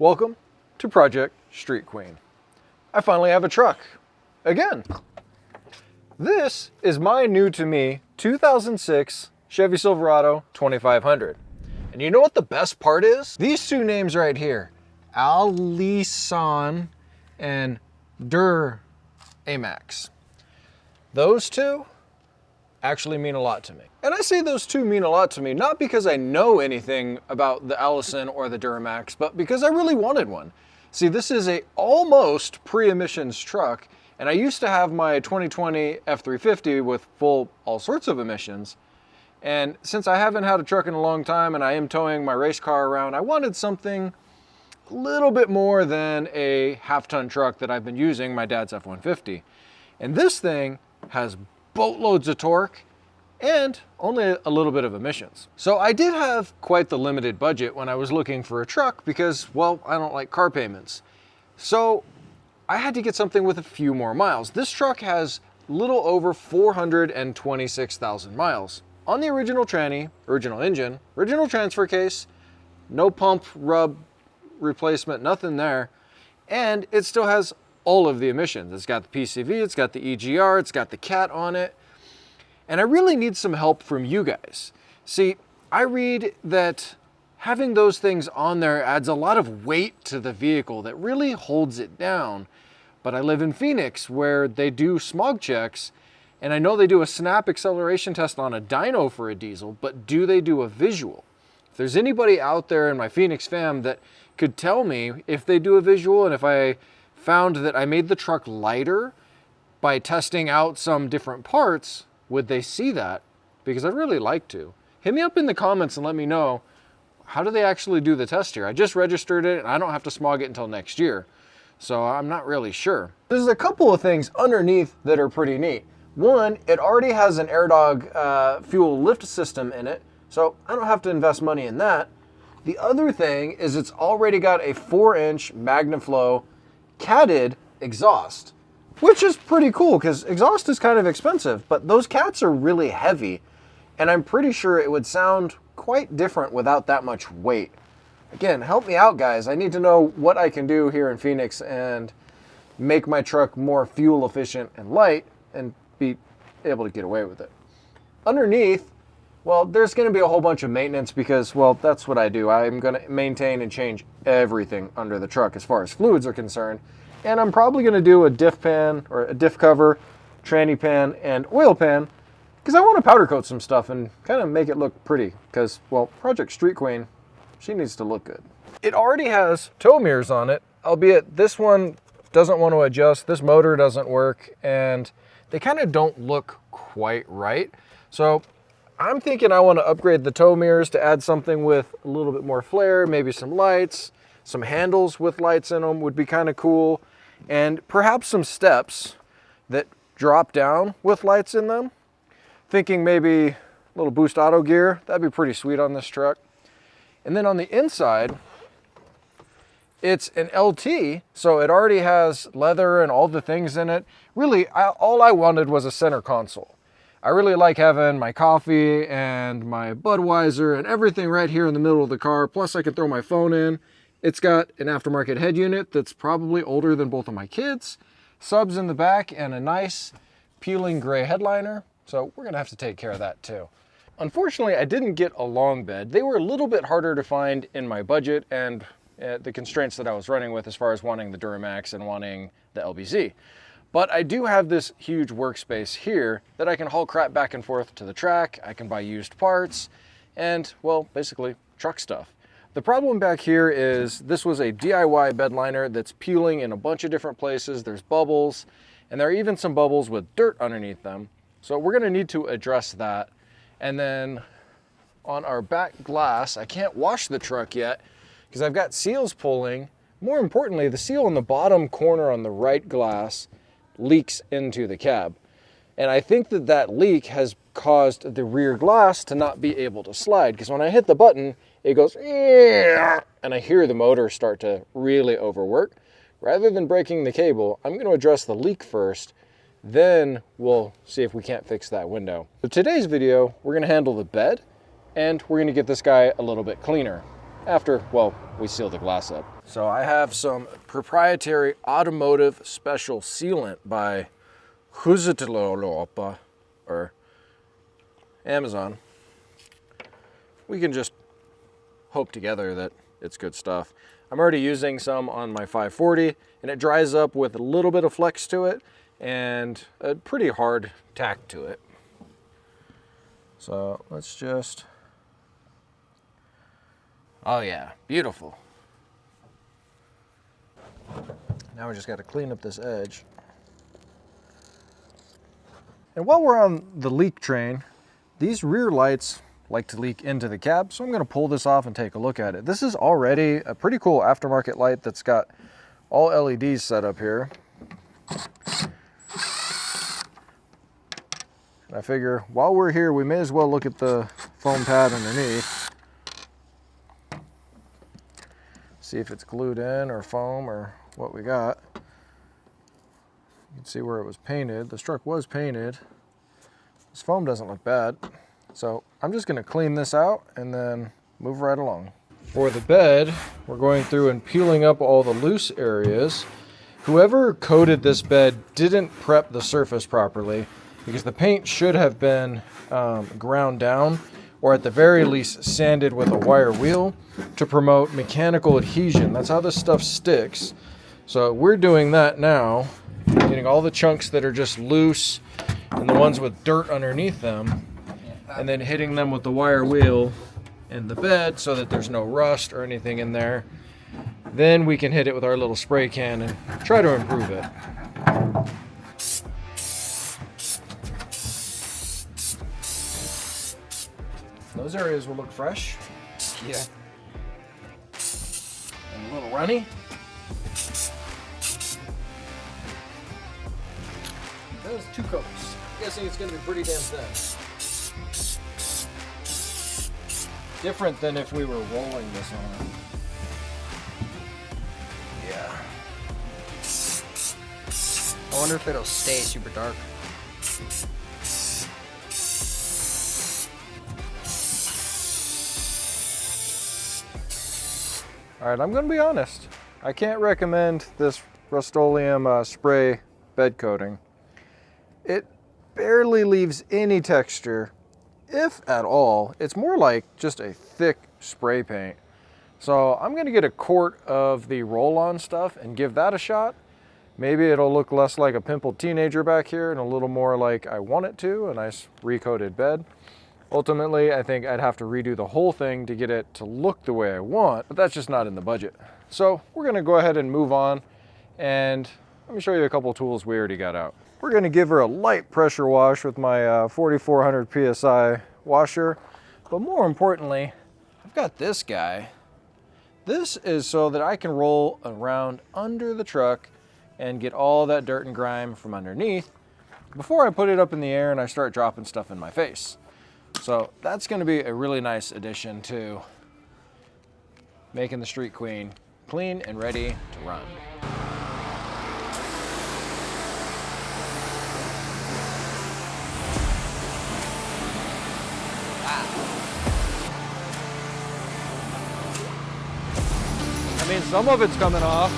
Welcome to Project Street Queen. I finally have a truck. Again. This is my new to me 2006 Chevy Silverado 2500. And you know what the best part is? These two names right here, Allison and Duramax. Those two actually mean a lot to me. And I say those two mean a lot to me, not because I know anything about the Allison or the Duramax, but because I really wanted one. See, this is a almost pre-emissions truck, and I used to have my 2020 F350 with full all sorts of emissions. And since I haven't had a truck in a long time and I am towing my race car around, I wanted something a little bit more than a half-ton truck that I've been using, my dad's F-150. And this thing has boatloads of torque and only a little bit of emissions. So I did have quite the limited budget when I was looking for a truck because, well, I don't like car payments. So I had to get something with a few more miles. This truck has little over 426,000 miles. On the original tranny, original engine, original transfer case, no pump, rub, replacement, nothing there. And it still has all of the emissions. It's got the PCV, it's got the EGR, it's got the CAT on it. And I really need some help from you guys. See, I read that having those things on there adds a lot of weight to the vehicle that really holds it down. But I live in Phoenix where they do smog checks, and I know they do a snap acceleration test on a dyno for a diesel, but do they do a visual? If there's anybody out there in my Phoenix fam that could tell me if they do a visual, and if I found that I made the truck lighter by testing out some different parts, would they see that? Because I'd really like to. Hit me up in the comments and let me know, how do they actually do the test here? I just registered it and I don't have to smog it until next year. So I'm not really sure. There's a couple of things underneath that are pretty neat. One, it already has an AirDog fuel lift system in it, so I don't have to invest money in that. The other thing is it's already got a 4-inch MagnaFlow catted exhaust, which is pretty cool because exhaust is kind of expensive, but those cats are really heavy, and I'm pretty sure it would sound quite different without that much weight. Again, help me out, guys. I need to know what I can do here in Phoenix and make my truck more fuel efficient and light and be able to get away with it. Underneath, well, there's going to be a whole bunch of maintenance because, well, that's what I do. I'm going to maintain and change everything under the truck as far as fluids are concerned. And I'm probably going to do a diff pan or a diff cover, tranny pan, and oil pan because I want to powder coat some stuff and kind of make it look pretty because, well, Project Street Queen, she needs to look good. It already has tow mirrors on it, albeit this one doesn't want to adjust. This motor doesn't work, and they kind of don't look quite right. So I'm thinking I want to upgrade the tow mirrors to add something with a little bit more flare, maybe some lights, some handles with lights in them would be kind of cool, and perhaps some steps that drop down with lights in them. Thinking maybe a little boost auto gear, that'd be pretty sweet on this truck. And then on the inside, it's an LT, so it already has leather and all the things in it. Really, all I wanted was a center console. I really like having my coffee and my Budweiser and everything right here in the middle of the car. Plus I can throw my phone in. It's got an aftermarket head unit that's probably older than both of my kids. Subs in the back and a nice peeling gray headliner. So we're gonna have to take care of that too. Unfortunately, I didn't get a long bed. They were a little bit harder to find in my budget and the constraints that I was running with as far as wanting the Duramax and wanting the LBZ. But I do have this huge workspace here that I can haul crap back and forth to the track. I can buy used parts and, well, basically truck stuff. The problem back here is this was a DIY bed liner that's peeling in a bunch of different places. There's bubbles, and there are even some bubbles with dirt underneath them. So we're gonna need to address that. And then on our back glass, I can't wash the truck yet because I've got seals pulling. More importantly, the seal in the bottom corner on the right glass leaks into the cab. And I think that that leak has caused the rear glass to not be able to slide because when I hit the button, it goes, and I hear the motor start to really overwork. Rather than breaking the cable, I'm going to address the leak first, then we'll see if we can't fix that window. So today's video, we're going to handle the bed and we're going to get this guy a little bit cleaner. after, well, we seal the glass up. So I have some proprietary automotive special sealant by Silverado or Amazon. We can just hope together that it's good stuff. I'm already using some on my 540, and it dries up with a little bit of flex to it and a pretty hard tack to it. So let's just, oh yeah, beautiful. Now we just got to clean up this edge. And while we're on the leak train, these rear lights like to leak into the cab, so I'm going to pull this off and take a look at it. This is already a pretty cool aftermarket light that's got all LEDs set up here. And I figure while we're here, we may as well look at the foam pad underneath. See if it's glued in or foam or what we got. You can see where it was painted. The truck was painted. This foam doesn't look bad. So I'm just gonna clean this out and then move right along. For the bed, we're going through and peeling up all the loose areas. Whoever coated this bed didn't prep the surface properly, because the paint should have been ground down, or at the very least sanded with a wire wheel to promote mechanical adhesion. That's how this stuff sticks. So we're doing that now, getting all the chunks that are just loose and the ones with dirt underneath them, and then hitting them with the wire wheel in the bed so that there's no rust or anything in there. Then we can hit it with our little spray can and try to improve it. Those areas will look fresh. Yeah. And a little runny. Those 2 coats. I'm guessing it's going to be pretty damn thin. Different than if we were rolling this on. Yeah. I wonder if it'll stay super dark. All right, I'm going to be honest. I can't recommend this Rust-Oleum spray bed coating. It barely leaves any texture, if at all. It's more like just a thick spray paint. So I'm going to get a quart of the roll-on stuff and give that a shot. Maybe it'll look less like a pimpled teenager back here and a little more like I want it to, a nice recoated bed. Ultimately, I think I'd have to redo the whole thing to get it to look the way I want, but that's just not in the budget. So we're gonna go ahead and move on, and let me show you a couple tools we already got out. We're gonna give her a light pressure wash with my 4400 PSI washer, but more importantly, I've got this guy. This is so that I can roll around under the truck and get all that dirt and grime from underneath before I put it up in the air and I start dropping stuff in my face. So that's going to be a really nice addition to making the Street Queen clean and ready to run. I mean, some of it's coming off.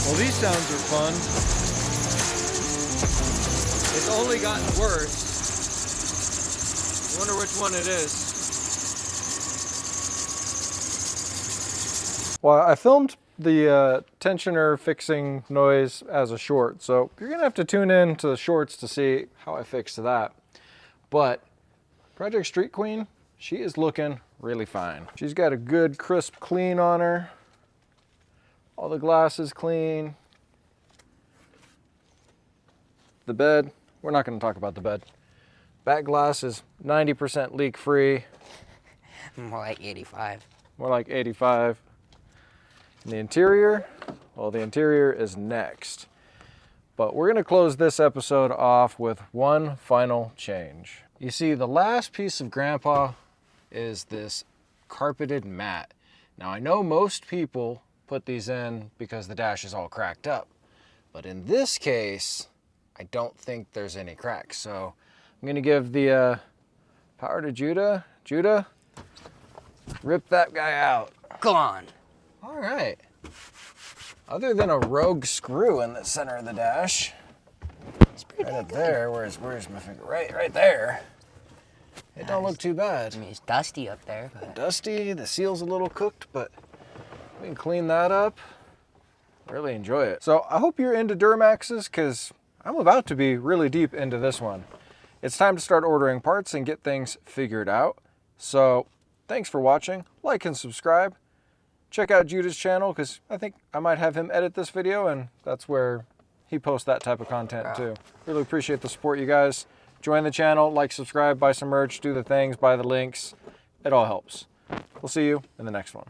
Well, these sounds are fun. It's only gotten worse. I wonder which one it is. Well, I filmed the tensioner fixing noise as a short, so you're gonna have to tune in to the shorts to see how I fixed that. But Project Street Queen, she is looking really fine. She's got a good crisp clean on her. All the glass is clean. The bed, we're not gonna talk about the bed. Back glass is 90% leak free. More like 85. More like 85. And the interior, well, the interior is next. But we're gonna close this episode off with one final change. You see, the last piece of Grandpa is this carpeted mat. Now, I know most people put these in because the dash is all cracked up. But in this case, I don't think there's any cracks. So I'm gonna give the power to Judah. Judah, rip that guy out. Go on. All right. Other than a rogue screw in the center of the dash, It's pretty right up good. there, where's my finger? Right there. It don't look too bad. I mean, it's dusty up there, but Dusty, the seal's a little cooked, but we can clean that up. Really enjoy it. So I hope you're into Duramaxes, because I'm about to be really deep into this one. It's time to start ordering parts and get things figured out. So thanks for watching. Like and subscribe. Check out Judah's channel, because I think I might have him edit this video, and that's where he posts that type of content too. Really appreciate the support, you guys. Join the channel, like, subscribe, buy some merch, do the things, buy the links. It all helps. We'll see you in the next one.